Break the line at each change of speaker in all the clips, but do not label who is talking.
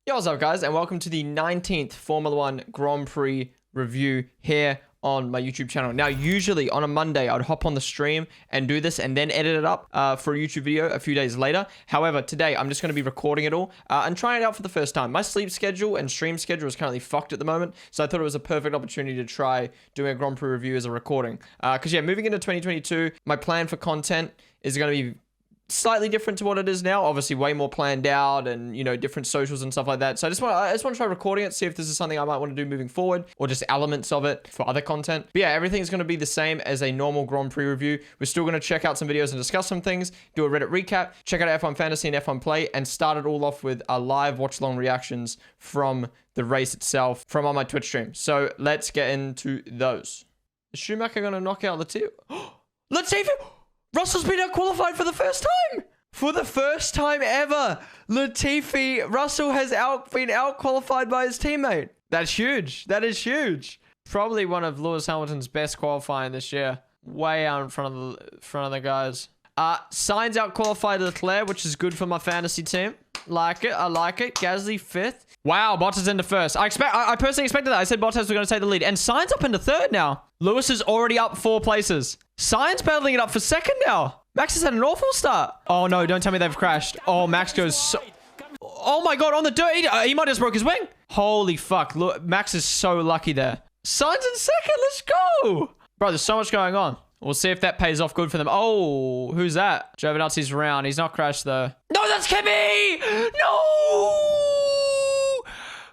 Yo, what's up guys, and welcome to the 19th Formula 1 Grand Prix review here on my YouTube channel. Now, usually on a Monday, I'd hop on the stream and do this and then edit it up for a YouTube video a few days later. However, today, I'm just going to be recording it all and trying it out for the first time. My sleep schedule and stream schedule is currently fucked at the moment, so I thought it was a perfect opportunity to try doing a Grand Prix review as a recording. Because yeah, moving into 2022, my plan for content is going to be slightly different to what it is now. Obviously way more planned out and, you know, different socials and stuff like that. So I just want to try recording it, see if this is something I might want to do moving forward or just elements of it for other content. But yeah, everything's going to be the same as a normal Grand Prix review. We're still going to check out some videos and discuss some things, do a Reddit recap, check out F1 Fantasy and F1 Play, and start it all off with a live watch-along reactions from the race itself from on my Twitch stream. So let's get into those. Is Schumacher going to knock out Latifi? Latifi! Russell's been out-qualified for the first time! For the first time ever, Russell has been out-qualified by his teammate. That's huge. That is huge. Probably one of Lewis Hamilton's best qualifying this year. Way out in front of the guys. Sainz out-qualified Leclerc, which is good for my fantasy team. Like it. I like it. Gasly 5th. Wow, Bottas into 1st. I personally expected that. I said Bottas was going to take the lead. And Sainz up into 3rd now. Lewis is already up 4 places. Sainz battling it up for 2nd now. Max has had an awful start. Oh no, don't tell me they've crashed. Oh, Max goes so... Oh my god, on the dirt. He might have just broke his wing. Holy fuck. Look, Max is so lucky there. Sainz in 2nd. Let's go. Bro, there's so much going on. We'll see if that pays off good for them. Oh, who's that? Giovinazzi's around. He's not crashed though. No, that's Kimi! No!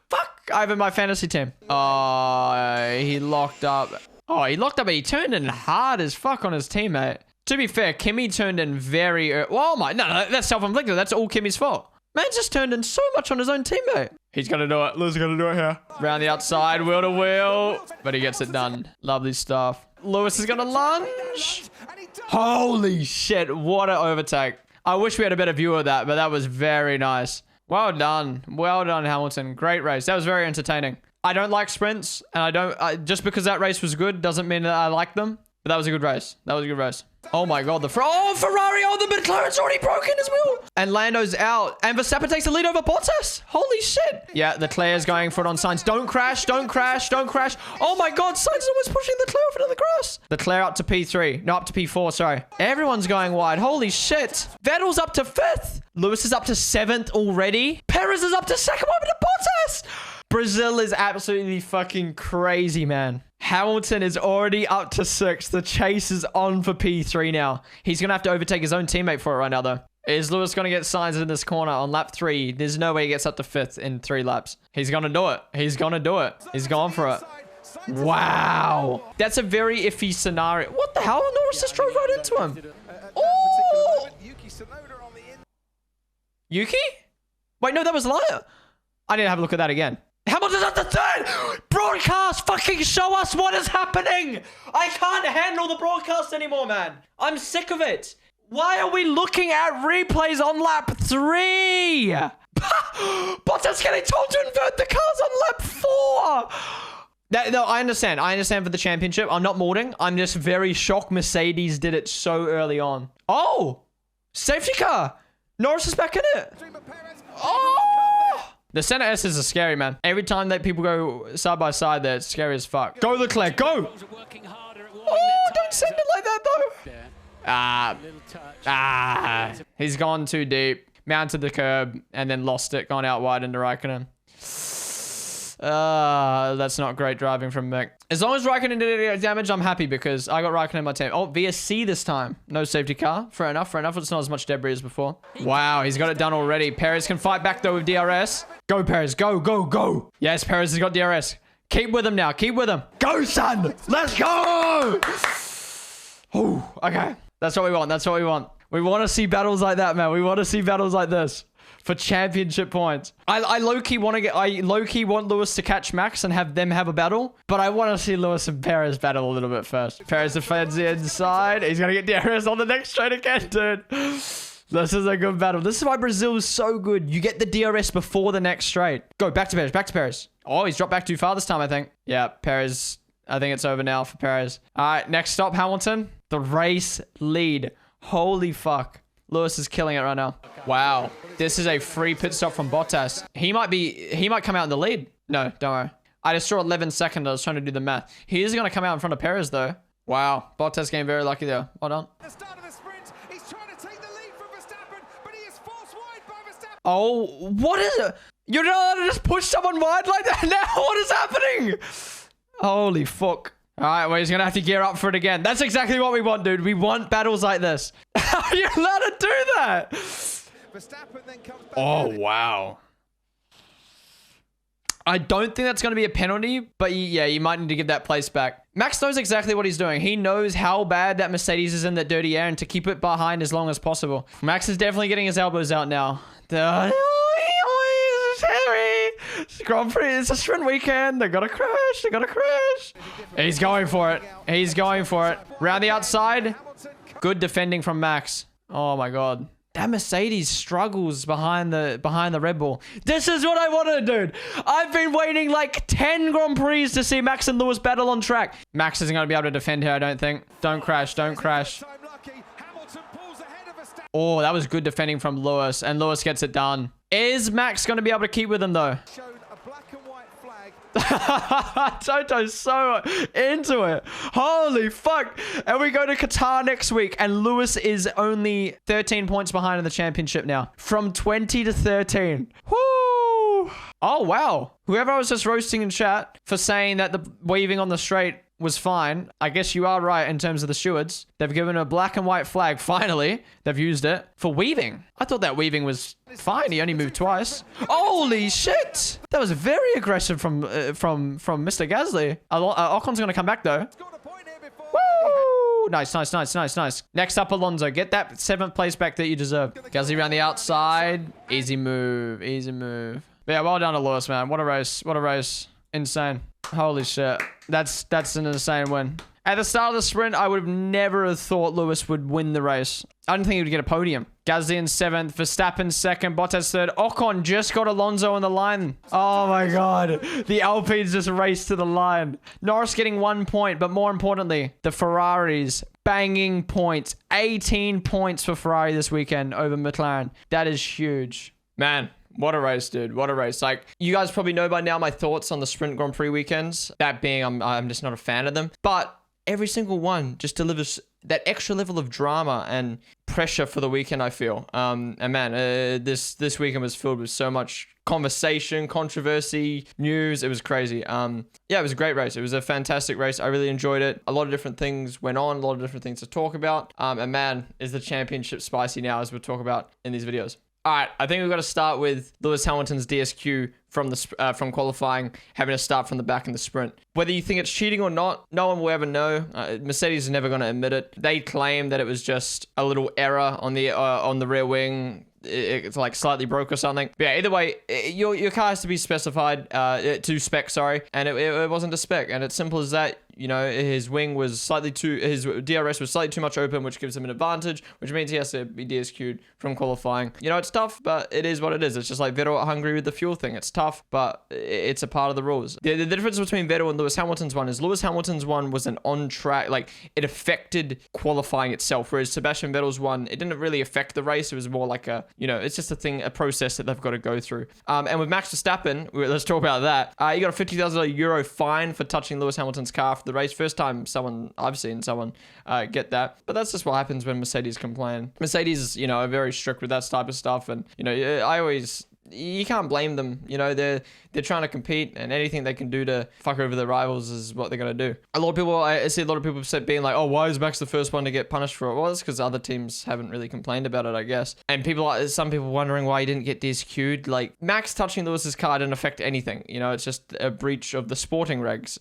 Fuck. I have in my fantasy team. Oh, he locked up. Oh, he locked up and he turned in hard as fuck on his teammate. To be fair, Kimi turned in very... Oh my... No, that's self-inflicted. That's all Kimi's fault. Man just turned in so much on his own teammate. He's gonna do it. Lewis is gonna do it here. Round the outside, wheel to wheel. But he gets it done. Lovely stuff. Lewis is gonna lunge. Holy shit, what an overtake. I wish we had a better view of that, but that was very nice. Well done. Well done, Hamilton. Great race. That was very entertaining. I don't like sprints, and I don't... just because that race was good doesn't mean that I like them. But that was a good race. That was a good race. Oh my god, the Ferrari! Oh, the McLaren's already broken as well! And Lando's out. And Verstappen takes the lead over Bottas. Holy shit. Yeah, Leclerc's going for it on Sainz. Don't crash, don't crash, don't crash. Oh my god, Sainz is almost pushing Leclerc off into the grass. Leclerc up to P3. No, up to P4, sorry. Everyone's going wide. Holy shit. Vettel's up to 5th. Lewis is up to 7th already. Perez is up to 2nd. What happened to Bottas? Brazil is absolutely fucking crazy, man. Hamilton is already up to 6th. The chase is on for P3 now. He's going to have to overtake his own teammate for it right now, though. Is Lewis going to get Sainz in this corner on lap 3? There's no way he gets up to 5th in 3 laps. He's going to do it. He's going to do it. He's going for it. Wow. That's a very iffy scenario. What the hell? Norris just drove right into him. Oh! Yuki? Wait, no, that was Laya. I need to have a look at that again. Hamilton's at the 3rd! Broadcast, fucking show us what is happening! I can't handle the broadcast anymore, man. I'm sick of it. Why are we looking at replays on lap 3? Bottas getting told to invert the cars on lap 4! No, I understand. I understand for the championship. I'm not mourning. I'm just very shocked Mercedes did it so early on. Oh! Safety car! Norris is back in it. Oh! The center S is scary, man. Every time that people go side by side there, it's scary as fuck. Go, Leclerc, go! Oh, don't send it like that, though. He's gone too deep. Mounted the curb and then lost it. Gone out wide into Raikkonen. That's not great driving from Mick. As long as Raikkonen didn't get damage, I'm happy because I got Raikkonen in my team. Oh, VSC this time. No safety car. Fair enough, fair enough. It's not as much debris as before. Wow, he's got it done already. Perez can fight back though with DRS. Go, Perez. Go, go, go. Yes, Perez has got DRS. Keep with him now. Keep with him. Go, son. Let's go. Ooh, okay. That's what we want. That's what we want. We want to see battles like that, man. We want to see battles like this. For championship points. I low-key want Lewis to catch Max and have them have a battle. But I want to see Lewis and Perez battle a little bit first. Perez defends the inside. He's going to get DRS on the next straight again, dude. This is a good battle. This is why Brazil is so good. You get the DRS before the next straight. Go, back to Perez, back to Perez. Oh, he's dropped back too far this time, I think. Yeah, Perez. I think it's over now for Perez. All right, next stop, Hamilton. The race lead. Holy fuck. Lewis is killing it right now. Wow. This is a free pit stop from Bottas. He might come out in the lead. No, don't worry. I just saw 11 seconds. I was trying to do the math. He is going to come out in front of Perez, though. Wow. Bottas getting very lucky there. Well done.
At the start of the sprint, he's trying to take the lead from Verstappen, but he is forced wide by Verstappen.
Oh, what is it? You're not allowed to just push someone wide like that now? What is happening? Holy fuck. All right, well, he's going to have to gear up for it again. That's exactly what we want, dude. We want battles like this. How are you allowed to do that?
Verstappen then comes back.
Oh, wow. I don't think that's going to be a penalty, but yeah, you might need to give that place back. Max knows exactly what he's doing. He knows how bad that Mercedes is in that dirty air and to keep it behind as long as possible. Max is definitely getting his elbows out now. Grand Prix, it's a sprint weekend. They're gonna crash. They're gonna crash. He's going for it. He's going for it. Round the outside. Good defending from Max. Oh my God. That Mercedes struggles behind the Red Bull. This is what I wanted, dude. I've been waiting like 10 Grand Prix to see Max and Lewis battle on track. Max isn't going to be able to defend here, I don't think. Don't crash. Don't crash. Oh, that was good defending from Lewis, and Lewis gets it done. Is Max going to be able to keep with him, though? Toto's so into it. Holy fuck. And we go to Qatar next week, and Lewis is only 13 points behind in the championship now. From 20 to 13. Woo! Oh, wow. Whoever I was just roasting in chat for saying that the weaving on the straight was fine. I guess you are right in terms of the stewards. They've given a black and white flag. Finally, they've used it for weaving. I thought that weaving was fine. He only moved twice. Holy shit! That was very aggressive from Mr. Gasly. Ocon's gonna come back though. Woo! Nice, nice, nice, nice, nice. Next up, Alonso. Get that 7th place back that you deserve. Gasly around the outside. Easy move. Easy move. But yeah, well done to Lewis, man. What a race. What a race. Insane. Holy shit. That's an insane win. At the start of the sprint, I would have never have thought Lewis would win the race. I didn't think he would get a podium. Gasly in 7th, Verstappen 2nd, Bottas 3rd. Ocon just got Alonso on the line. Oh my God. The Alpines just raced to the line. Norris getting 1 point, but more importantly, the Ferraris banging points. 18 points for Ferrari this weekend over McLaren. That is huge. Man. What a race, dude. What a race. Like, you guys probably know by now my thoughts on the Sprint Grand Prix weekends. That being, I'm just not a fan of them. But every single one just delivers that extra level of drama and pressure for the weekend, I feel. And man, this weekend was filled with so much conversation, controversy, news. It was crazy. Yeah, it was a great race. It was a fantastic race. I really enjoyed it. A lot of different things went on, a lot of different things to talk about. And man, is the championship spicy now, as we'll talk about in these videos. All right, I think we've got to start with Lewis Hamilton's DSQ from qualifying, having to start from the back in the sprint. Whether you think it's cheating or not, no one will ever know. Mercedes is never going to admit it. They claim that it was just a little error on the rear wing. It's like slightly broke or something. But yeah, either way, your car has to be specified to spec, sorry, and it wasn't to spec, and it's simple as that. You know, his DRS was slightly too much open, which gives him an advantage, which means he has to be DSQ'd from qualifying. You know, it's tough, but it is what it is. It's just like Vettel at Hungary with the fuel thing. It's tough, but it's a part of the rules. The difference between Vettel and Lewis Hamilton's one is Lewis Hamilton's one was an on-track, like it affected qualifying itself, whereas Sebastian Vettel's one, it didn't really affect the race. It was more like it's just a process that they've got to go through. And with Max Verstappen, let's talk about that. You got a €50,000 fine for touching Lewis Hamilton's car for the race. First time I've seen someone get that. But that's just what happens when Mercedes complain. Mercedes, are very strict with that type of stuff. And, you can't blame them. They're trying to compete, and anything they can do to fuck over their rivals is what they're going to do. I see a lot of people being like, oh, why is Max the first one to get punished for it? Well, it's because other teams haven't really complained about it, I guess. And some people wondering why he didn't get DSQ'd. Like, Max touching Lewis's car didn't affect anything. It's just a breach of the sporting rules,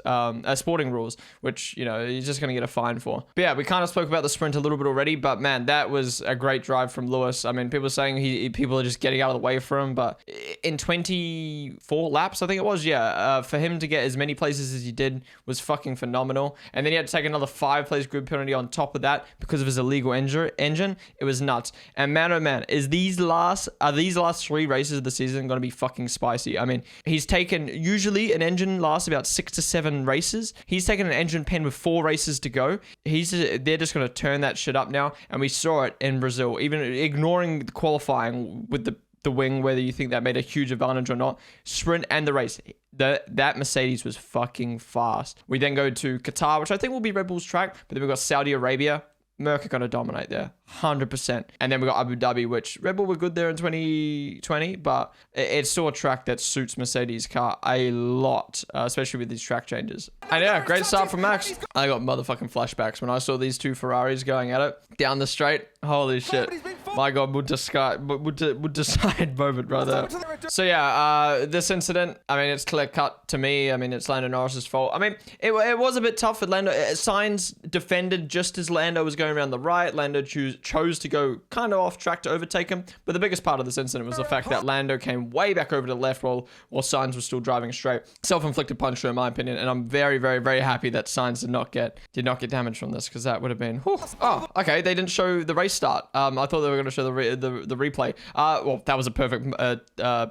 which, he's just going to get a fine for. But yeah, we kind of spoke about the sprint a little bit already, but man, that was a great drive from Lewis. I mean, people are saying people are just getting out of the way for him, but in 24 laps, I think it was. Yeah, for him to get as many places as he did was fucking phenomenal. And then he had to take another 5-place grid penalty on top of that because of his illegal engine. It was nuts. And man, oh man, are these last 3 races of the season going to be fucking spicy? I mean, he's taken, usually an engine lasts about 6 to 7 races. He's taken an engine pen with 4 races to go. They're just going to turn that shit up now. And we saw it in Brazil, even ignoring the qualifying with the wing, whether you think that made a huge advantage or not. Sprint and the race, that Mercedes was fucking fast. We then go to Qatar, which I think will be Red Bull's track, but then we've got Saudi Arabia. Merc are going to dominate there, 100%. And then we got Abu Dhabi, which Red Bull were good there in 2020, but it's still a track that suits Mercedes' car a lot, especially with these track changes. And yeah, great start from Max. I got motherfucking flashbacks when I saw these 2 Ferraris going at it down the straight. Holy shit. My God, would decide moment right there. So yeah, this incident, I mean, it's clear cut to me. I mean, it's Lando Norris's fault. I mean, it was a bit tough with Lando. Sainz defended just as Lando was going around the right. Lando chose to go kind of off track to overtake him. But the biggest part of this incident was the fact that Lando came way back over to the left while Sainz was still driving straight. Self-inflicted puncher in my opinion. And I'm very, very, very happy that Sainz did not get damage from this, because that would have been, whew. Oh, okay. They didn't show the race start. I thought they were going to show the replay. Well, that was a perfect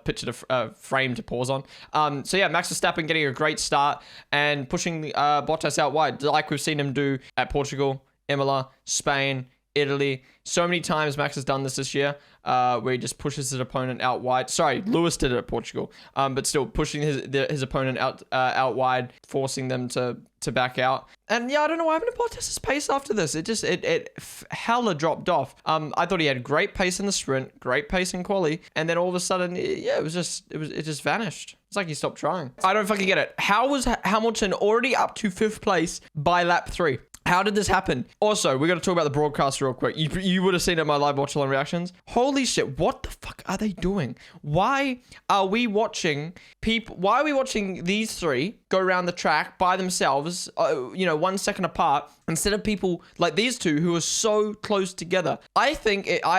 picture to frame to pause on. So yeah, Max Verstappen getting a great start and pushing Bottas out wide, like we've seen him do at Portugal, Imola, Spain, Italy. So many times Max has done this year, where he just pushes his opponent out wide. Sorry, Lewis did it at Portugal, but still pushing his opponent out wide, forcing them to back out. And yeah, I don't know what happened to Bottas' pace after this. It hella dropped off. I thought he had great pace in the sprint, great pace in quali, and then all of a sudden, yeah, it just vanished. It's like he stopped trying. I don't fucking get it. How was Hamilton already up to 5th place by lap 3? How did this happen? Also, we got to talk about the broadcast real quick. You would have seen it in my live Watchalong reactions. Holy shit, what the fuck are they doing? Why are we watching these 3 go around the track by themselves, 1 second apart, instead of people like these 2 who are so close together? I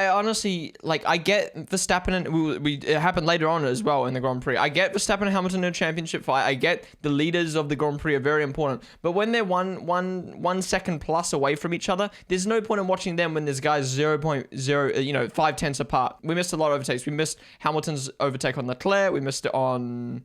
honestly, I get Verstappen, and it happened later on as well in the Grand Prix. I get Verstappen and Hamilton in a championship fight. I get the leaders of the Grand Prix are very important. But when they're one second plus away from each other, there's no point in watching them when there's guys 0.0, 5 tenths apart. We missed a lot of overtakes. We missed Hamilton's overtake on Leclerc. We missed it on...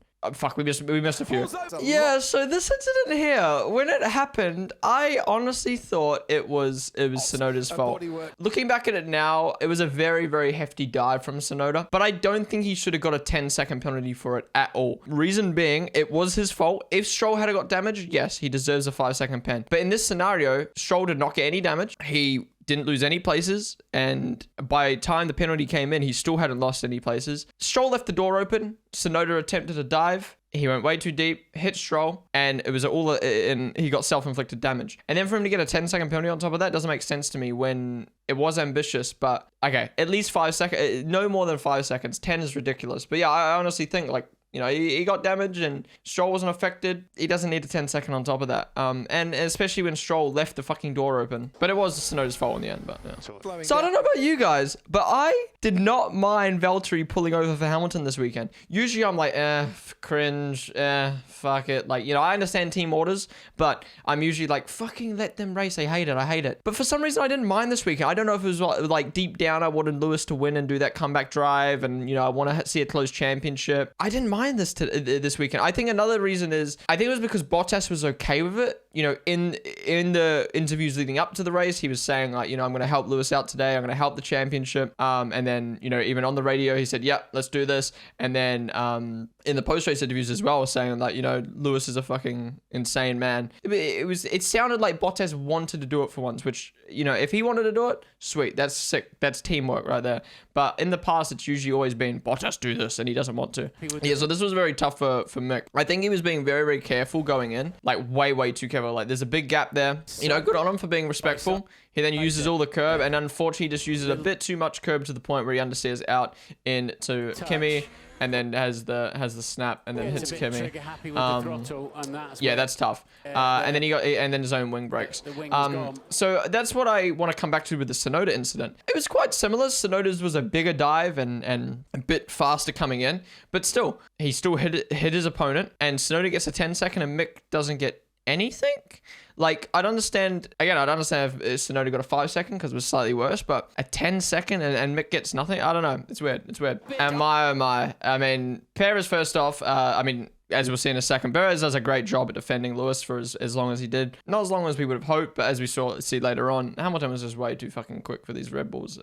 we missed a few. Yeah, so this incident here, when it happened, I honestly thought it was Tsunoda's fault. Looking back at it now, it was a very, very hefty dive from Tsunoda, but I don't think he should have got a 10-second penalty for it at all. Reason being, it was his fault. If Stroll had got damaged, yes, he deserves a 5-second pen. But in this scenario, Stroll did not get any damage. He didn't lose any places, and by the time the penalty came in, he still hadn't lost any places. Stroll left the door open. Tsunoda attempted a dive. He went way too deep, hit Stroll, and it was he got self-inflicted damage. And then for him to get a 10-second penalty on top of that doesn't make sense to me when it was ambitious, but okay, at least 5 seconds, no more than 5 seconds. 10 is ridiculous. But yeah, I honestly think he got damaged and Stroll wasn't affected. He doesn't need a 10-second on top of that. And especially when Stroll left the fucking door open. But it was Tsunoda's fault in the end. But yeah. So I don't know about you guys, but I did not mind Valtteri pulling over for Hamilton this weekend. Usually I'm like, cringe, fuck it. I understand team orders, but I'm usually like, fucking let them race. I hate it. But for some reason, I didn't mind this weekend. I don't know if it was like deep down, I wanted Lewis to win and do that comeback drive. And, I want to see a close championship. I didn't mind this weekend. I think another reason is, I think it was because Bottas was okay with it. In the interviews leading up to the race, he was saying I'm going to help Lewis out today. I'm going to help the championship. And then, even on the radio, he said, yep, let's do this. And then, in the post-race interviews as well, saying Lewis is a fucking insane man. It sounded like Bottas wanted to do it for once, which, if he wanted to do it, sweet. That's sick. That's teamwork right there. But in the past, it's usually always been Bottas do this and he doesn't want to. Yeah, so this was very tough for Mick. I think he was being very, very careful going in, way, way too careful. There's a big gap there. Good on him for being respectful. He then uses all the curb, and unfortunately just uses a bit too much curb to the point where he understeers out into Kimi. and then has the snap, and then hits Kimmy. Yeah, that's tough. And then and then his own wing breaks. So that's what I want to come back to with the Tsunoda incident. It was quite similar. Tsunoda's was a bigger dive and a bit faster coming in, but still, he still hit his opponent, and Tsunoda gets a 10-second, and Mick doesn't get anything. Like, I'd understand if Tsunoda got a 5-second because it was slightly worse, but a 10-second and Mick gets nothing. I don't know. It's weird. And my, I mean, Perez first off, as we'll see in a second, Perez does a great job at defending Lewis for as long as he did. Not as long as we would have hoped, but as we see later on, Hamilton was just way too fucking quick for these Red Bulls.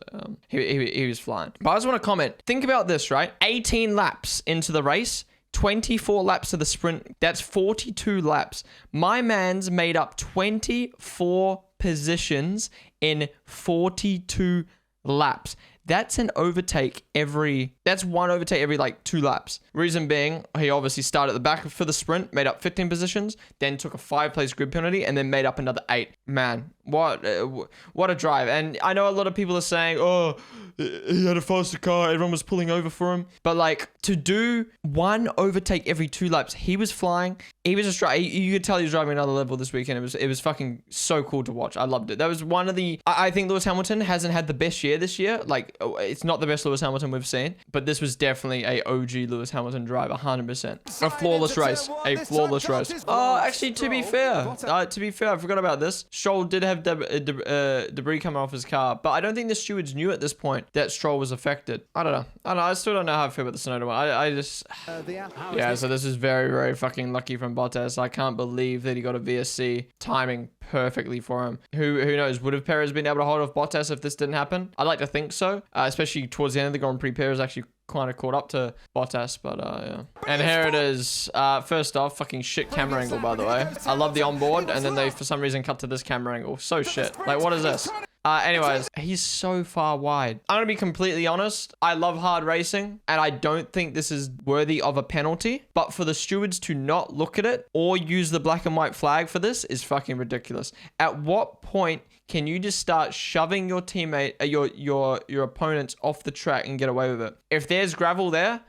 He was flying. But I just want to comment. Think about this, right? 18 laps into the race, 24 laps to the sprint. That's 42 laps. My man's made up 24 positions in 42 laps. That's one overtake every like 2 laps. Reason being, he obviously started at the back for the sprint, made up 15 positions, then took a 5-place grid penalty, and then made up another 8. Man, what a drive. And I know a lot of people are saying, oh, he had a faster car, everyone was pulling over for him. But like, to do 1 overtake every 2 laps, he was flying. He was just driving. You could tell he was driving another level this weekend. It was fucking so cool to watch. I loved it. That was one of the... I think Lewis Hamilton hasn't had the best year this year. Like, it's not the best Lewis Hamilton we've seen, but this was definitely a OG Lewis Hamilton drive, 100%. A flawless race. Oh, actually, to be fair, I forgot about this. Stroll did have debris coming off his car, but I don't think the stewards knew at this point that Stroll was affected. I don't know. I still don't know how I feel about the Tsunoda one. I just... yeah, so this is very, very fucking lucky from Bottas. I can't believe that he got a VSC timing perfectly for him. Who knows? Would have Perez been able to hold off Bottas if this didn't happen? I'd like to think so, especially towards the end of the Grand Prix. Perez actually kind of caught up to Bottas, but yeah. And here it is. First off, fucking shit camera angle, by the way. I love the onboard, and then they for some reason cut to this camera angle. So shit. Like, what is this? Anyways, he's so far wide. I'm gonna be completely honest. I love hard racing, and I don't think this is worthy of a penalty. But for the stewards to not look at it or use the black and white flag for this is fucking ridiculous. At what point can you just start shoving your teammate, your opponents off the track and get away with it? If there's gravel there,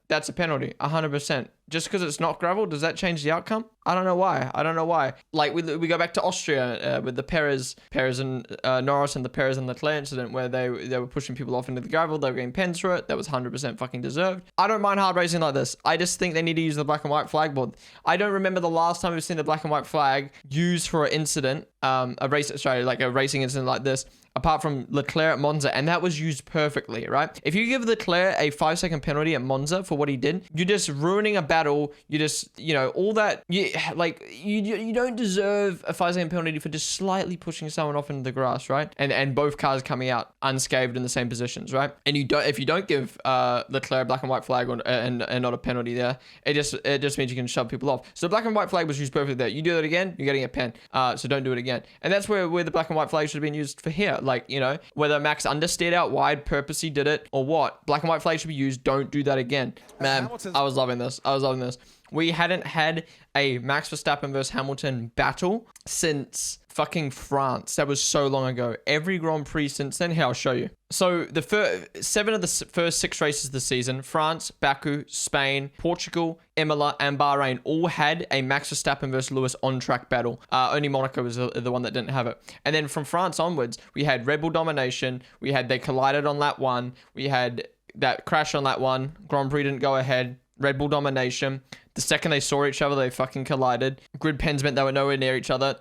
that's a penalty, 100%. Just because it's not gravel, does that change the outcome? I don't know why. Like, we go back to Austria with the Perez and Norris and the Perez and Leclerc incident where they were pushing people off into the gravel. They were getting pens for it. That was 100% fucking deserved. I don't mind hard racing like this. I just think they need to use the black and white flag board. I don't remember the last time we've seen the black and white flag used for an incident, like a racing incident like this, apart from Leclerc at Monza, and that was used perfectly, right? If you give Leclerc a 5-second penalty at Monza for what he did, you're just ruining a battle. You just, all that, you don't deserve a 5-second penalty for just slightly pushing someone off into the grass, right? And both cars coming out unscathed in the same positions, right? And if you don't give Leclerc a black and white flag and not a penalty there, it just means you can shove people off. So the black and white flag was used perfectly there. You do that again, you're getting a pen. So don't do it again. And that's where the black and white flag should have been used for here. Like, whether Max understeered out wide, purposely did it, or what. Black and white flag should be used. Don't do that again. Man, I was loving this. We hadn't had a Max Verstappen versus Hamilton battle since fucking France. That was so long ago. Every Grand Prix since then. Here, I'll show you. So the 7 of the first 6 races of the season, France, Baku, Spain, Portugal, Imola, and Bahrain all had a Max Verstappen versus Lewis on-track battle. Only Monaco was the one that didn't have it. And then from France onwards, we had Red Bull domination. They collided on lap 1. We had that crash on lap 1. Grand Prix didn't go ahead. Red Bull domination. The second they saw each other, they fucking collided. Grid pens meant they were nowhere near each other.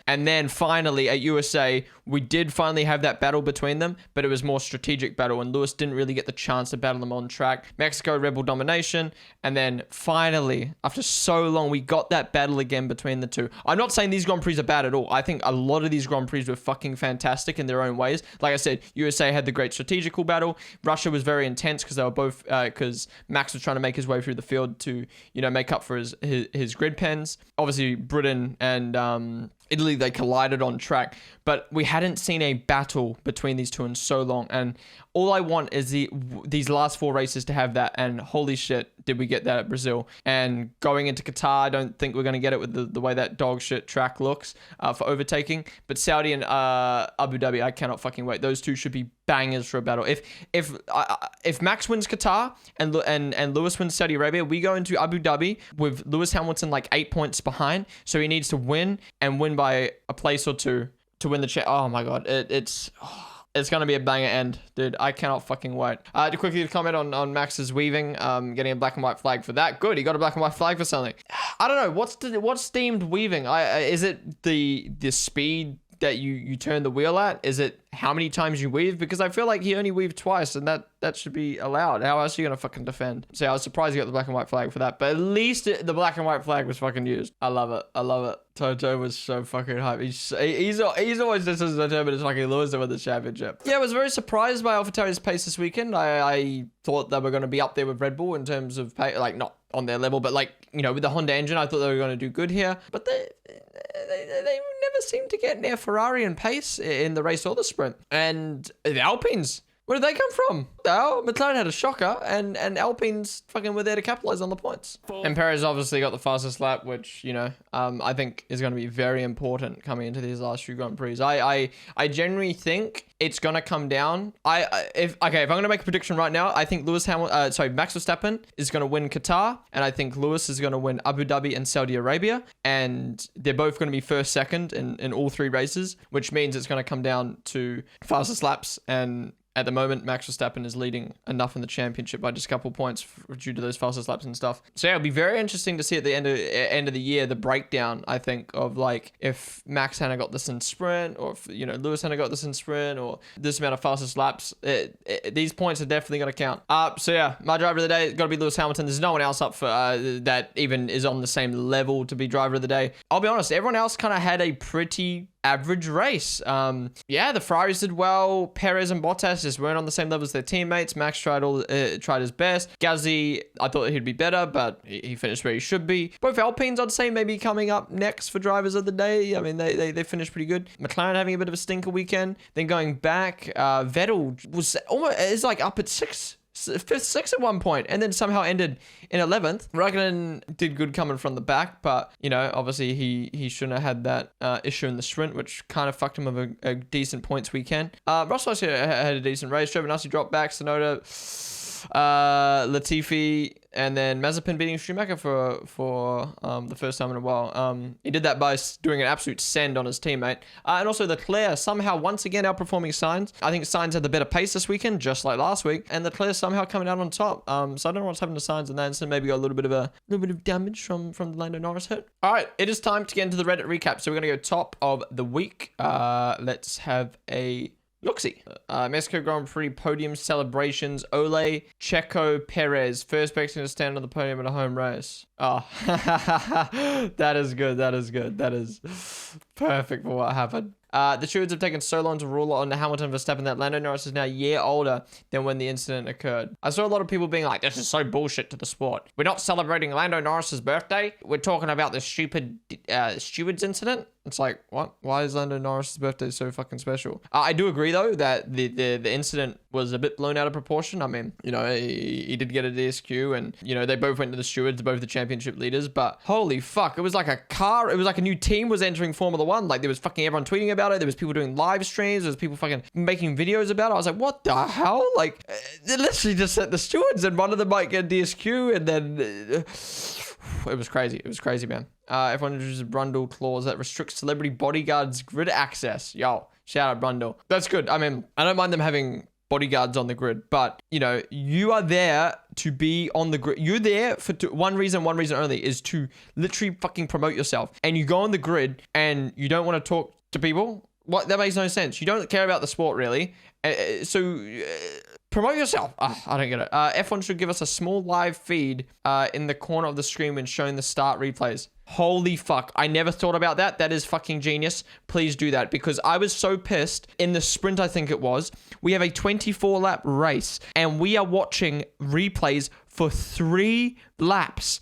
And then finally at USA, we did finally have that battle between them, but it was more strategic battle, and Lewis didn't really get the chance to battle them on track. Mexico, Red Bull domination. And then finally, after so long, we got that battle again between the two. I'm not saying these Grand Prix are bad at all. I think a lot of these Grand Prix were fucking fantastic in their own ways. Like I said, USA had the great strategical battle. Russia was very intense because they were both, because Max was trying to make his way through the field to, make up for his grid pens. Obviously, Britain and Italy, they collided on track, but we hadn't seen a battle between these two in so long. And all I want is these last 4 races to have that. And holy shit, did we get that at Brazil. And going into Qatar, I don't think we're going to get it with the way that dog shit track looks for overtaking. But Saudi and Abu Dhabi, I cannot fucking wait. Those two should be bangers for a battle. If Max wins Qatar and Lewis wins Saudi Arabia, we go into Abu Dhabi with Lewis Hamilton like 8 points behind. So he needs to win and win by a place or two to win the Oh my God, it's going to be a banger end, dude. I cannot fucking wait. To quickly comment on Max's weaving, getting a black and white flag for that. Good, he got a black and white flag for something. I don't know, what's deemed weaving? Is it the speed that you turn the wheel at? Is it how many times you weave? Because I feel like he only weaved twice, and that should be allowed. How else are you gonna fucking defend? So I was surprised he got the black and white flag for that, but at least the black and white flag was fucking used. I love it. Toto was so fucking hype. He's always just as determined as fucking Lewis to win the championship. Yeah, I was very surprised by AlphaTauri's pace this weekend. I thought they were going to be up there with Red Bull in terms of pace, like not on their level, but like, you know, with the Honda engine, I thought they were going to do good here. But they never seem to get near Ferrari in pace in the race or the sprint. And the Alpines, where did they come from? Oh, McLaren had a shocker, and Alpine's fucking were there to capitalize on the points. And Perez obviously got the fastest lap, which, you know, I think is going to be very important coming into these last few Grand Prix. I generally think it's going to come down. If I'm going to make a prediction right now, I think Max Verstappen is going to win Qatar, and I think Lewis is going to win Abu Dhabi and Saudi Arabia, and they're both going to be first, second in all three races, which means it's going to come down to fastest laps. And at the moment, Max Verstappen is leading enough in the championship by just a couple points due to those fastest laps and stuff. So yeah, it'll be very interesting to see at the end of the year, the breakdown, I think, of like if Max hadn't got this in sprint, or if, you know, Lewis hadn't got this in sprint, or this amount of fastest laps. These points are definitely going to count. So yeah, my driver of the day has got to be Lewis Hamilton. There's no one else up for that even is on the same level to be driver of the day. I'll be honest, everyone else kind of had a pretty average race. Yeah, the Ferraris did well. Perez and Bottas just weren't on the same level as their teammates. Max tried his best. Gasly, I thought he'd be better, but he finished where he should be. Both Alpines, I'd say, maybe coming up next for drivers of the day. I mean, they finished pretty good. McLaren having a bit of a stinker weekend. Then going back, Vettel is like up at fifth, sixth at one point, and then somehow ended in 11th. Raikkonen did good coming from the back, but, you know, obviously he shouldn't have had that issue in the sprint, which kind of fucked him with a decent points weekend. Russell actually had a decent race. Giovinazzi dropped back. Tsunoda, Latifi, and then Mazepin beating Schumacher for the first time in a while. He did that by doing an absolute send on his teammate. And also Leclerc somehow once again outperforming Sainz. I think Sainz had the better pace this weekend, just like last week, and Leclerc somehow coming out on top. So I don't know what's happened to Sainz in that instance. Maybe got a little bit of damage from the Lando Norris hit. All right, it is time to get into the Reddit recap. So we're gonna go top of the week. Let's have a look-see. Mexico Grand Prix podium celebrations. Ole, Checo, Perez. First person to stand on the podium in a home race. Oh, that is good. That is perfect for what happened. The stewards have taken so long to rule on Hamilton Verstappen that Lando Norris is now a year older than when the incident occurred. I saw a lot of people being like, this is so bullshit to the sport. We're not celebrating Lando Norris's birthday. We're talking about the stupid stewards incident. It's like, what? Why is Lando Norris's birthday so fucking special? I do agree, though, that the incident was a bit blown out of proportion. I mean, you know, he did get a DSQ, and, you know, they both went to the stewards, both the championship leaders, but holy fuck, it was like it was like a new team was entering Formula One. Like, there was fucking everyone tweeting about it. There was people doing live streams. There was people fucking making videos about it. I was like, what the hell? Like, they literally just set the stewards, and one of them might get a DSQ, and then it was crazy. It was crazy, man. Everyone introduces Brundle clause that restricts celebrity bodyguards grid access. Yo, shout out Brundle. That's good. I mean, I don't mind them having bodyguards on the grid, but, you know, you are there to be on the grid. You're there for one reason only, is to literally fucking promote yourself. And you go on the grid and you don't want to talk to people. What? That makes no sense. You don't care about the sport, really. Promote yourself. I don't get it. F1 should give us a small live feed in the corner of the screen when showing the start replays. Holy fuck. I never thought about that. That is fucking genius. Please do that, because I was so pissed in the sprint, I think it was. We have a 24-lap race and we are watching replays for 3 laps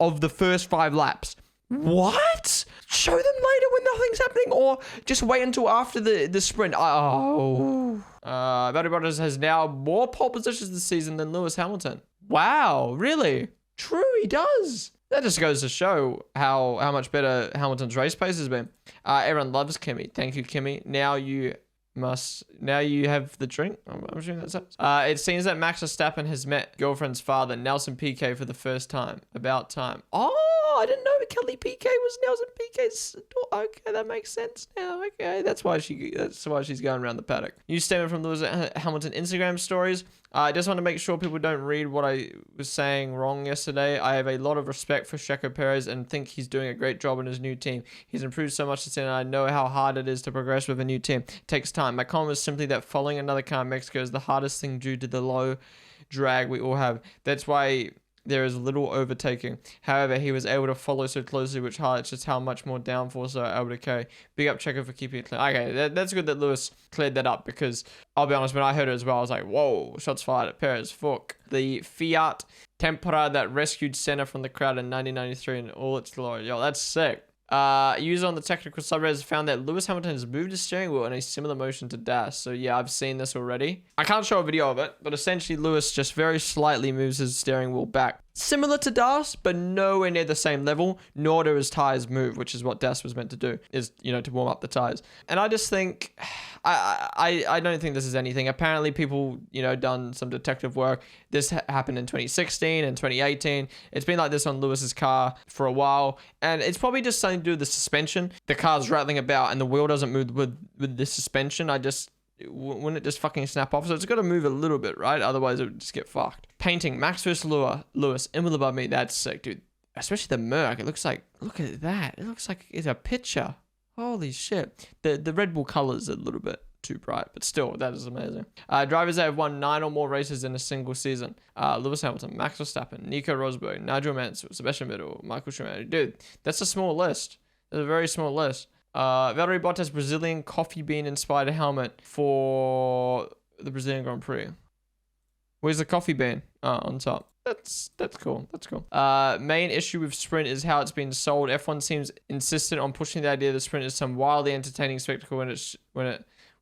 of the first 5 laps. What? Show them later when nothing's happening, or just wait until after the sprint. Valtteri Bottas has now more pole positions this season than Lewis Hamilton. Wow, really? True, he does. That just goes to show how much better Hamilton's race pace has been. Everyone loves Kimmy. Thank you, Kimmy. Now you have the drink. I'm assuming that's it. It seems that Max Verstappen has met girlfriend's father, Nelson Piquet, for the first time. About time. Oh, I didn't know Kelly Piquet was Nelson Piquet's daughter. Okay, that makes sense now. Okay, that's why she's going around the paddock. New statement from Lewis Hamilton Instagram stories. I just want to make sure people don't read what I was saying wrong yesterday. I have a lot of respect for Checo Perez and think he's doing a great job in his new team. He's improved so much since then, and I know how hard it is to progress with a new team. It takes time. My comment was simply that following another car in Mexico is the hardest thing due to the low drag we all have. That's why there is little overtaking. However, he was able to follow so closely, which highlights just how much more downforce they are able to carry. Big up Checo for keeping it clean. Okay, that's good that Lewis cleared that up, because I'll be honest, when I heard it as well, I was like, whoa, shots fired at Perez. Fuck. The Fiat Tempera that rescued Senna from the crowd in 1993 in all its glory. Yo, that's sick. User on the technical subreddit found that Lewis Hamilton has moved his steering wheel in a similar motion to Das. So yeah, I've seen this already. I can't show a video of it, but essentially Lewis just very slightly moves his steering wheel back. Similar to Das, but nowhere near the same level, nor do his tires move, which is what Das was meant to do, is, you know, to warm up the tires. And I just think, I don't think this is anything. Apparently people, you know, done some detective work. This happened in 2016 and 2018. It's been like this on Lewis's car for a while, and it's probably just something to do with the suspension. The car's rattling about and the wheel doesn't move with the suspension. Wouldn't it just fucking snap off? So it's got to move a little bit, right? Otherwise it would just get fucked. Painting, Max vs. Lewis, in with above me. That's sick, dude. Especially the Merc. It looks like, look at that. It looks like it's a picture. Holy shit. The Red Bull colors are a little bit too bright, but still, that is amazing. Drivers that have won 9 or more races in a single season. Lewis Hamilton, Max Verstappen, Nico Rosberg, Nigel Mansell, Sebastian Vettel, Michael Schumacher. Dude, that's a small list. That's a very small list. Valtteri Bottas Brazilian coffee bean inspired helmet for the Brazilian Grand Prix. Where's the coffee bean? On top. That's cool. That's cool. Main issue with Sprint is how it's been sold. F1 seems insistent on pushing the idea that Sprint is some wildly entertaining spectacle when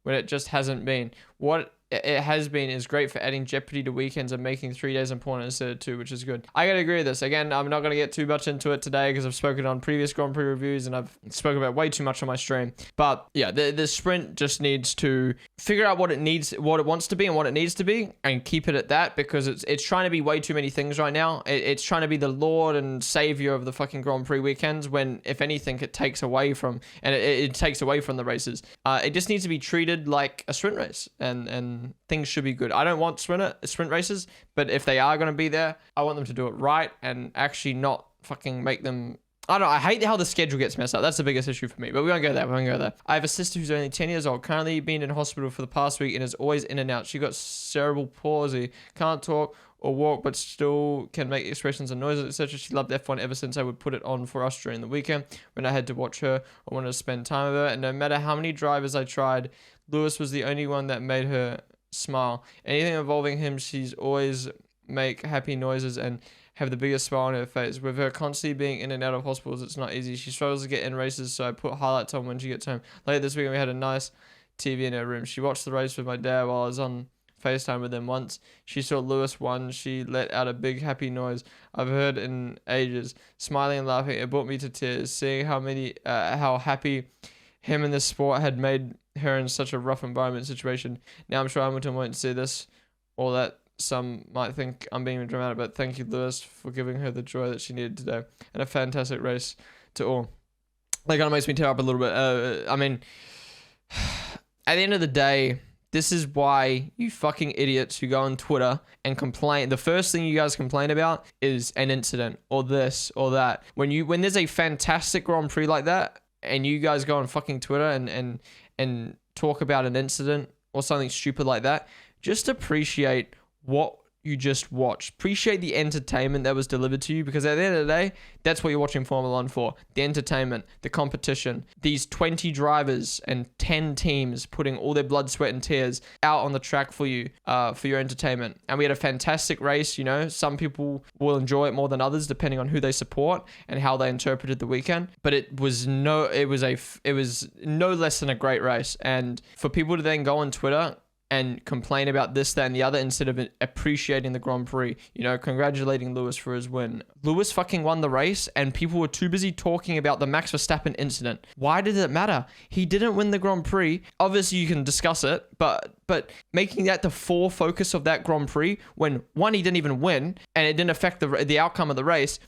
it just hasn't been. What it has been is great for adding jeopardy to weekends and making 3 days important instead of 2, which is good. I gotta agree with this. Again, I'm not gonna get too much into it today because I've spoken on previous Grand Prix reviews and I've spoken about way too much on my stream. But yeah, the Sprint just needs to figure out what it wants to be and what it needs to be, and keep it at that, because it's trying to be way too many things right now. It's trying to be the Lord and Savior of the fucking Grand Prix weekends, when if anything it takes away from, and it takes away from the races. It just needs to be treated like a sprint race, and things should be good. I don't want sprint races, but if they are going to be there, I want them to do it right and actually not fucking make them... I don't know. I hate how the schedule gets messed up. That's the biggest issue for me, but we won't go there. I have a sister who's only 10 years old, currently been in hospital for the past week and is always in and out. She got cerebral palsy, can't talk or walk, but still can make expressions and noises, etc. She loved F1 ever since I would put it on for us during the weekend when I had to watch her or wanted to spend time with her. And no matter how many drivers I tried, Lewis was the only one that made her smile. Anything involving him, she's always make happy noises and have the biggest smile on her face. With her constantly being in and out of hospitals, it's not easy. She struggles to get in races, so I put highlights on when she gets home. Later this weekend, we had a nice TV in her room. She watched the race with my dad while I was on FaceTime with him. Once she saw Lewis won, she let out a big happy noise I've heard in ages. Smiling and laughing, it brought me to tears. Seeing how happy him in this sport had made her in such a rough environment situation. Now I'm sure Hamilton won't see this, or that some might think I'm being dramatic, but thank you, Lewis, for giving her the joy that she needed today, and a fantastic race to all. That kind of makes me tear up a little bit. I mean, at the end of the day, this is why you fucking idiots who go on Twitter and complain. The first thing you guys complain about is an incident or this or that. When there's a fantastic Grand Prix like that, and you guys go on fucking Twitter and talk about an incident or something stupid like that, just appreciate what you just watched. Appreciate the entertainment that was delivered to you, because at the end of the day, that's what you're watching Formula 1 for. The entertainment, the competition, these 20 drivers and 10 teams putting all their blood, sweat, and tears out on the track for you, for your entertainment. And we had a fantastic race. You know, some people will enjoy it more than others, depending on who they support and how they interpreted the weekend. But it was no less than a great race. And for people to then go on Twitter and complain about this, that, and the other instead of appreciating the Grand Prix. You know, congratulating Lewis for his win. Lewis fucking won the race and people were too busy talking about the Max Verstappen incident. Why did it matter? He didn't win the Grand Prix. Obviously, you can discuss it, but making that the full focus of that Grand Prix when, one, he didn't even win and it didn't affect the outcome of the race.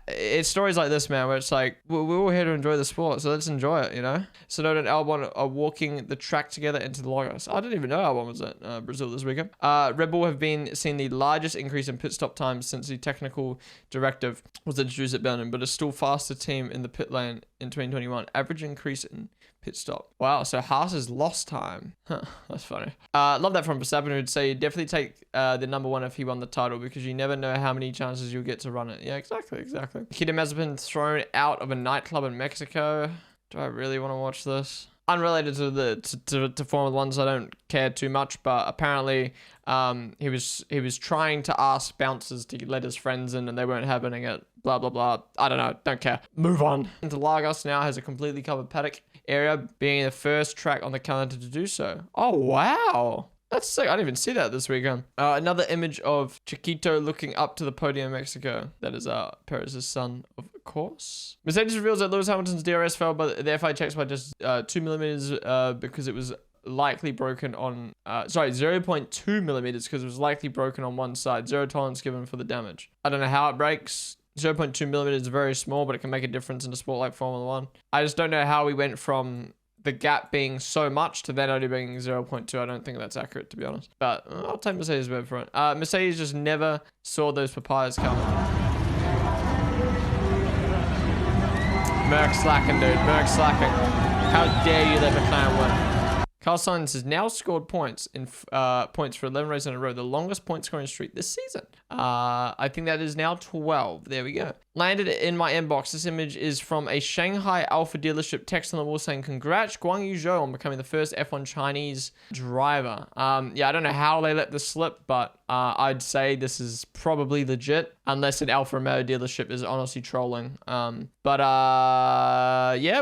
It's stories like this, man, where it's like, we're all here to enjoy the sport, so let's enjoy it, you know? Sonoda and Albon are walking the track together into the Lagos. I didn't even know Albon was at Brazil this weekend. Red Bull have been seeing the largest increase in pit stop times since the technical directive was introduced at Belgium, but a still faster team in the pit lane in 2021. Average increase in pit stop. Wow, so Haas has lost time. Huh, that's funny. Love that from Verstappen, who'd say you'd definitely take the number one if he won the title because you never know how many chances you'll get to run it. Yeah, exactly. Nikita Mazepin thrown out of a nightclub in Mexico. Do I really want to watch this? Unrelated to Formula 1, so I don't care too much, but apparently he was trying to ask bouncers to let his friends in and they weren't having it. Blah, blah, blah. I don't know. Don't care. Move on. Interlagos now has a completely covered paddock area, being the first track on the calendar to do so. Oh, wow. That's sick. I didn't even see that this weekend. Another image of Chiquito looking up to the podium in Mexico. That is Perez's son, of course. Mercedes reveals that Lewis Hamilton's DRS fell, but the FI checks by just 2 millimeters because it was likely broken on 0.2 millimeters because it was likely broken on one side. Zero tolerance given for the damage. I don't know how it breaks. 0.2 millimeters is very small, but it can make a difference in a sport like Formula 1. I just don't know how we went from the gap being so much to then only being 0.2. I don't think that's accurate, to be honest. But I'll take Mercedes' word for it. Mercedes just never saw those papayas coming. Merc slacking, dude. Merc slacking. How dare you let McLaren win? Carlos Sainz has now scored points for 11 races in a row, the longest point scoring streak this season. I think that is now 12. There we go. Landed in my inbox. This image is from a Shanghai Alpha dealership text on the wall saying, congrats Guang Yu Zhou on becoming the first F1 Chinese driver. Yeah, I don't know how they let this slip, but I'd say this is probably legit, unless an Alfa Romeo dealership is honestly trolling. Yeah,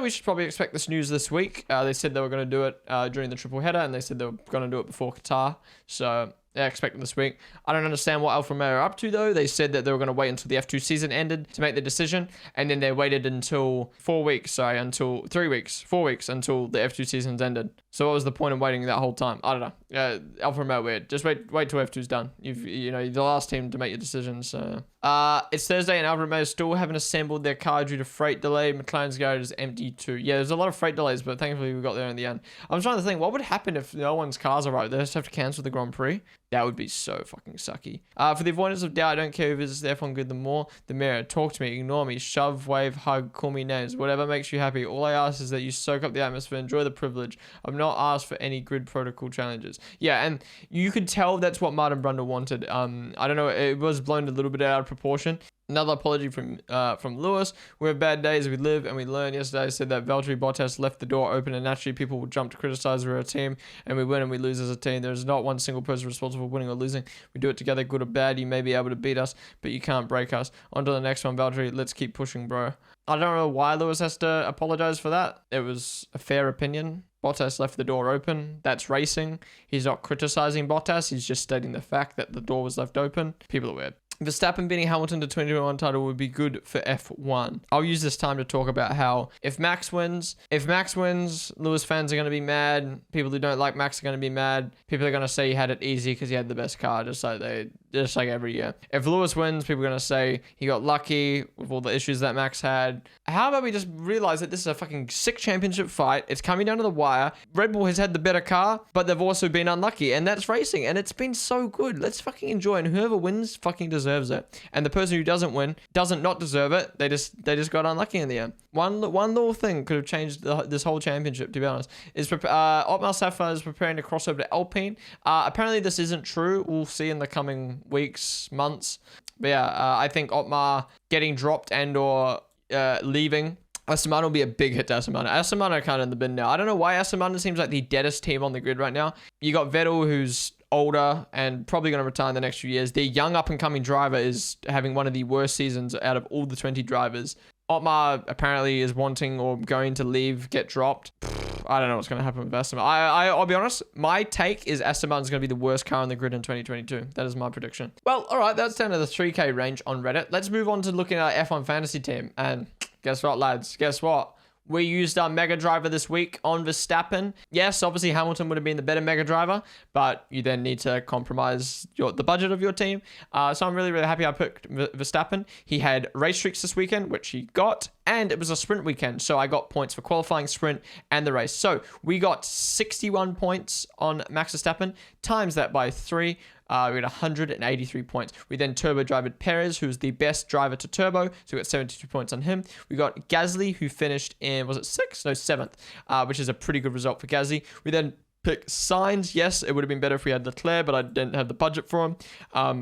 we should probably expect this news this week. They said they were going to do it during the triple header, and they said they were going to do it before Qatar. So yeah, expecting this week. I don't understand what Alfa Romeo are up to, though. They said that they were going to wait until the F2 season ended to make the decision, and then they waited until 4 weeks, until the F2 season's ended. So what was the point of waiting that whole time? I don't know. Alfa Romeo weird. Just wait till F2's done. You're the last team to make your decision. So it's Thursday and Alfa Romeo still haven't assembled their car due to freight delay. McLaren's garage is empty too. Yeah, there's a lot of freight delays, but thankfully we got there in the end. I'm trying to think, what would happen if no one's cars arrive? They just have to cancel the Grand Prix. That would be so fucking sucky. For the avoidance of doubt, I don't care who visits the F1 grid. The more, the merrier. Talk to me, ignore me, shove, wave, hug, call me names, whatever makes you happy. All I ask is that you soak up the atmosphere, enjoy the privilege. I'm not asked for any grid protocol challenges. Yeah, and you could tell that's what Martin Brundle wanted. I don't know, it was blown a little bit out of proportion. Another apology from Lewis. We have bad days, we live and we learn. Yesterday I said that Valtteri Bottas left the door open and naturally people will jump to criticize our team, and we win and we lose as a team. There's not one single person responsible for winning or losing. We do it together, good or bad. You may be able to beat us, but you can't break us. On to the next one, Valtteri. Let's keep pushing, bro. I don't know why Lewis has to apologize for that. It was a fair opinion. Bottas left the door open. That's racing. He's not criticizing Bottas. He's just stating the fact that the door was left open. People are weird. Verstappen beating Hamilton to 2021 title would be good for F1. I'll use this time to talk about how if Max wins, Lewis fans are going to be mad. People who don't like Max are going to be mad. People are going to say he had it easy because he had the best car, just like every year. If Lewis wins, people are going to say he got lucky with all the issues that Max had. How about we just realize that this is a fucking sick championship fight? It's coming down to the wire. Red Bull has had the better car, but they've also been unlucky, and that's racing, and it's been so good. Let's fucking enjoy, and whoever wins fucking deserves it. And the person who doesn't win doesn't not deserve it. They just got unlucky in the end. One little thing could have changed this whole championship, to be honest. Otmar Safnauer is preparing to cross over to Alpine. Apparently this isn't true. We'll see in the coming weeks, months. But yeah, I think Otmar getting dropped and or leaving, Aston Martin will be a big hit to Aston Martin. Aston Martin are kind of in the bin now. I don't know why Aston Martin seems like the deadest team on the grid right now. You got Vettel, who's older and probably going to retire in the next few years. Their young up-and-coming driver is having one of the worst seasons out of all the 20 drivers. Otmar apparently is wanting or going to leave, get dropped. I don't know what's going to happen with Aston Martin. I'll be honest. My take is Aston Martin's going to be the worst car on the grid in 2022. That is my prediction. Well, all right. That's down to the 3K range on Reddit. Let's move on to looking at our F1 fantasy team. And guess what, lads? Guess what? We used our Mega Driver this week on Verstappen. Yes, obviously Hamilton would have been the better Mega Driver, but you then need to compromise the budget of your team. So I'm really, really happy I picked Verstappen. He had race streaks this weekend, which he got, and it was a sprint weekend. So I got points for qualifying, sprint, and the race. So we got 61 points on Max Verstappen, times that by 3. We had 183 points. We then turbo drivered Perez, who's the best driver to turbo. So we got 72 points on him. We got Gasly, who finished in, was it 6th? No, 7th, which is a pretty good result for Gasly. We then picked Sainz. Yes, it would have been better if we had Leclerc, but I didn't have the budget for him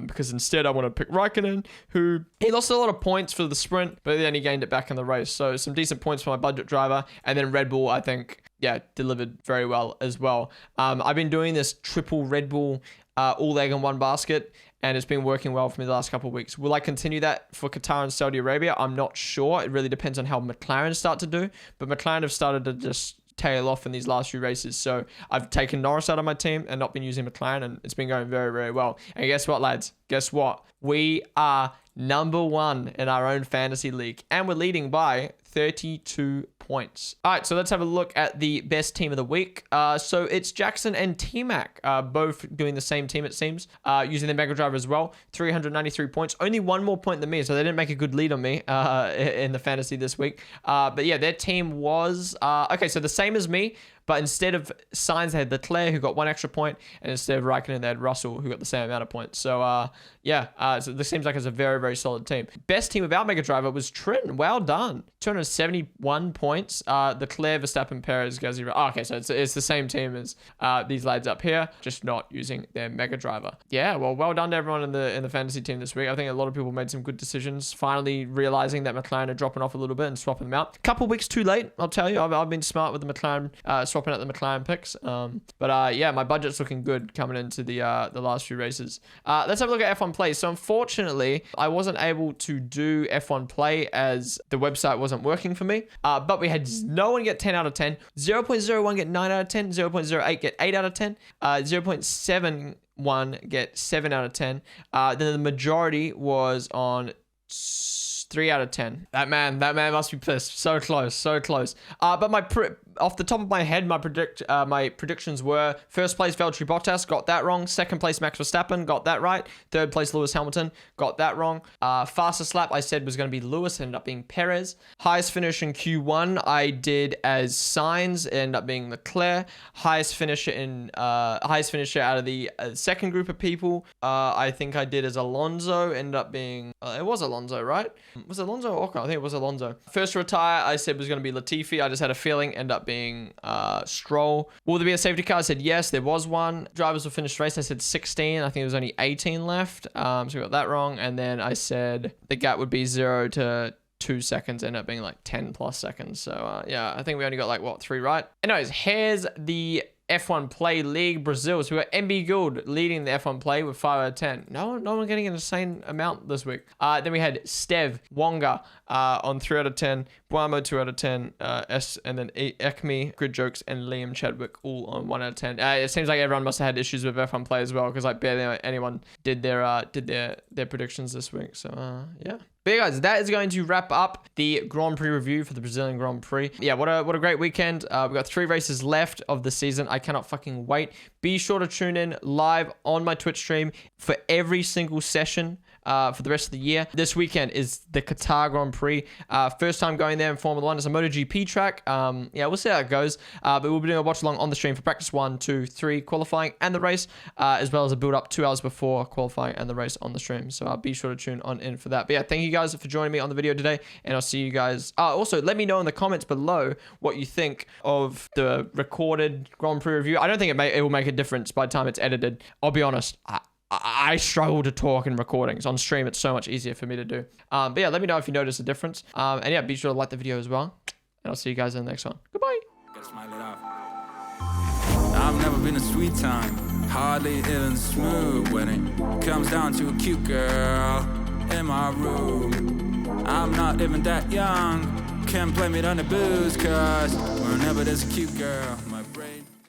because instead I want to pick Raikkonen, who he lost a lot of points for the sprint, but then he gained it back in the race. So some decent points for my budget driver. And then Red Bull, I think, yeah, delivered very well as well. I've been doing this triple Red Bull all egg in one basket, and it's been working well for me the last couple of weeks. Will I continue that for Qatar and Saudi Arabia? I'm not sure. It really depends on how McLaren start to do, but McLaren have started to just tail off in these last few races. So I've taken Norris out of my team and not been using McLaren, and it's been going very, very well. And guess what, lads? Guess what? We are number 1 in our own fantasy league, and we're leading by 32 points. All right, so let's have a look at the best team of the week. So it's Jackson and T-Mac, both doing the same team, it seems, using the Mega Drive as well. 393 points, only 1 more point than me, so they didn't make a good lead on me in the fantasy this week. But yeah, their team was, okay, so the same as me, but instead of Sainz, they had Leclerc, who got 1 extra point, and instead of Raikkonen, they had Russell, who got the same amount of points. So so this seems like it's a very, very solid team. Best team without Mega Driver was Trin. Well done. 271 points. Leclerc, Verstappen, Perez, Gasly. Oh, okay, so it's the same team as these lads up here, just not using their Mega Driver. Yeah, well done to everyone in the fantasy team this week. I think a lot of people made some good decisions, finally realizing that McLaren are dropping off a little bit and swapping them out. Couple weeks too late, I'll tell you. I've been smart with the McLaren, swapping out the McLaren picks. Yeah, my budget's looking good coming into the last few races. Let's have a look at F1 Play. So unfortunately, I wasn't able to do F1 Play as the website wasn't working for me. But we had no one get 10 out of 10, 0.01 get 9 out of 10, 0.08 get 8 out of 10, 0.71 get 7 out of 10. Then the majority was on 3 out of 10. That man must be pissed. So close. But off the top of my head, my predictions were: first place Valtteri Bottas, got that wrong. Second place Max Verstappen, got that right. Third place Lewis Hamilton, got that wrong. Fastest lap I said was going to be Lewis, ended up being Perez. Highest finish in Q1 I did as Sainz, ended up being Leclerc. Highest finisher out of the second group of people, I think I did as Alonso, ended up being it was Alonso, right? Was it Alonso or Ocon? I think it was Alonso. First to retire I said was going to be Latifi. I just had a feeling, ended up being Stroll. Will there be a safety car? I said yes, there was one. Drivers will finish the race. I said 16. I think there was only 18 left. So we got that wrong. And then I said the gap would be 0 to 2 seconds, ended up being like 10 plus seconds. So yeah, I think we only got like 3 right. Anyways, here's the F1 Play League Brazil. So we got MB Gould leading the F1 Play with 5 out of 10. No one getting an insane amount this week. Then we had Stev Wonga on 3 out of 10, Buamo 2 out of 10, and then Ekme, Good Jokes, and Liam Chadwick all on 1 out of 10. It seems like everyone must have had issues with F1 Play as well, because like barely anyone did their predictions this week. So yeah. But yeah, guys, that is going to wrap up the Grand Prix review for the Brazilian Grand Prix. Yeah, what a great weekend. We've got 3 races left of the season. I cannot fucking wait. Be sure to tune in live on my Twitch stream for every single session for the rest of the year. This weekend is the Qatar Grand Prix. First time going there in Formula 1. It's a MotoGP track. Yeah, we'll see how it goes. But we'll be doing a watch along on the stream for practice 1, 2, 3, qualifying and the race, as well as a build up 2 hours before qualifying and the race on the stream. So be sure to tune on in for that. But yeah, thank you guys for joining me on the video today, and I'll see you guys. Also, let me know in the comments below what you think of the recorded Grand Prix review. I don't think it will make a difference by the time it's edited. I'll be honest. I struggle to talk in recordings. On stream, it's so much easier for me to do. But yeah, let me know if you notice a difference. And yeah, be sure to like the video as well. And I'll see you guys in the next one. Goodbye.
I've never been a sweet time, hardly even smooth when it comes down to a cute girl in my room. I'm not even that young, Can't blame it on the booze, cause whenever there's a cute girl,